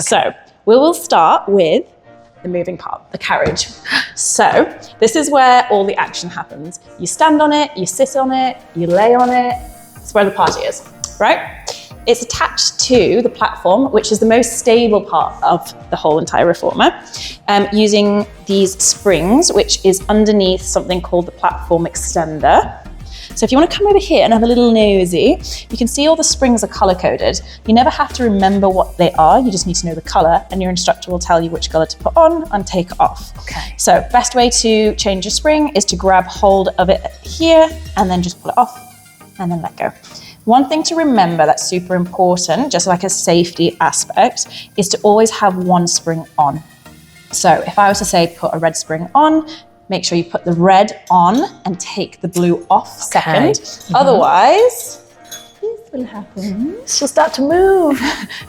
So we will start with the moving part, the carriage. So this is where all the action happens. You stand on it, you sit on it, you lay on it. It's where the party is, right? It's attached to the platform, which is the most stable part of the whole entire Reformer, using these springs, which is underneath something called the platform extender. So if you want to come over here and have a little nosy, you can see all the springs are color-coded. You never have to remember what they are, you just need to know the color, and your instructor will tell you which color to put on and take off. Okay. So best way to change a spring is to grab hold of it here and then just pull it off and then let go. One thing to remember that's super important, just like a safety aspect, is to always have one spring on. So if I was to say put a red spring on, make sure you put the red on and take the blue off second. Otherwise, this will happen. She'll start to move.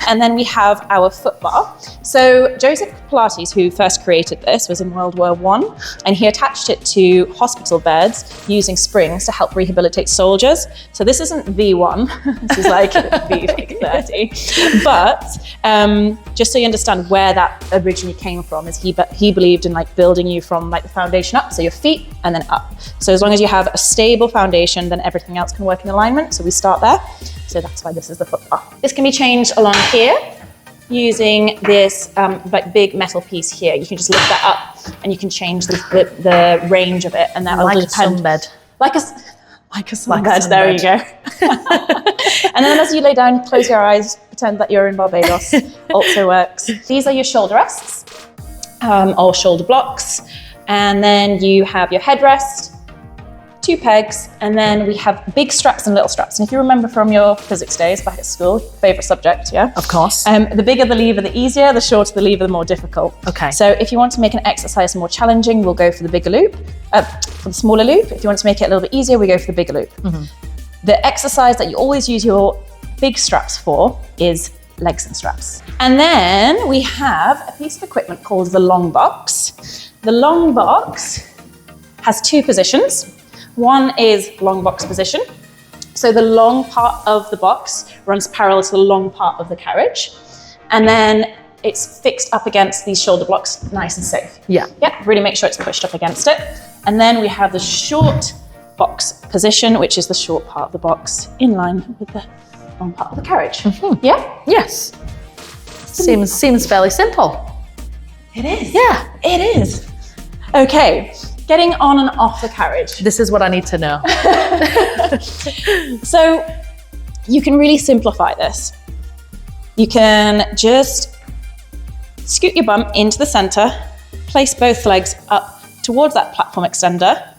And then we have our foot bar. So Joseph Pilates, who first created this, was in World War I, and he attached it to hospital beds using springs to help rehabilitate soldiers. So this isn't V1, this is like V30. But just so you understand where that originally came from, is he believed in like building you from like the foundation up, so your feet and then up. So as long as you have a stable foundation, then everything else can work in alignment. So we start there. So that's why this is the foot bar. This can be changed along here using this like big metal piece here. You can just lift that up and you can change the range of it, and that will depend. Sunbed. Like a sunbed. There you go. And then as you lay down, close your eyes, pretend that you're in Barbados. Also works. These are your shoulder rests or shoulder blocks, and then you have your headrest, 2 pegs, and then we have big straps and little straps. And if you remember from your physics days back at school, favorite subject, yeah? Of course. The bigger the lever, the easier, the shorter the lever, the more difficult. Okay. So if you want to make an exercise more challenging, we'll go for the bigger loop, for the smaller loop. If you want to make it a little bit easier, we go for the bigger loop. The exercise that you always use your big straps for is legs and straps. And then we have a piece of equipment called the long box. The long box has 2 positions. One is long box position. So the long part of the box runs parallel to the long part of the carriage. And then it's fixed up against these shoulder blocks, nice and safe. Yeah. Yeah, really make sure it's pushed up against it. And then we have the short box position, which is the short part of the box in line with the long part of the carriage. Yeah? Yes. Seems fairly simple. It is. Yeah. It is. Okay. Getting on and off the carriage. This is what I need to know. So you can really simplify this. You can just scoot your bum into the center, place both legs up towards that platform extender,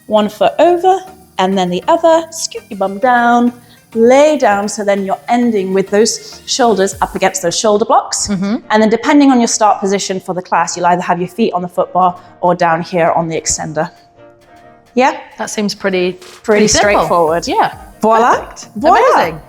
1 foot over, and then the other, scoot your bum down, lay down, so then you're ending with those shoulders up against those shoulder blocks. And then depending on your start position for the class, you'll either have your feet on the foot bar or down here on the extender. Yeah? That seems pretty Pretty straightforward. Yeah. Voila. Perfect. Voila. Amazing.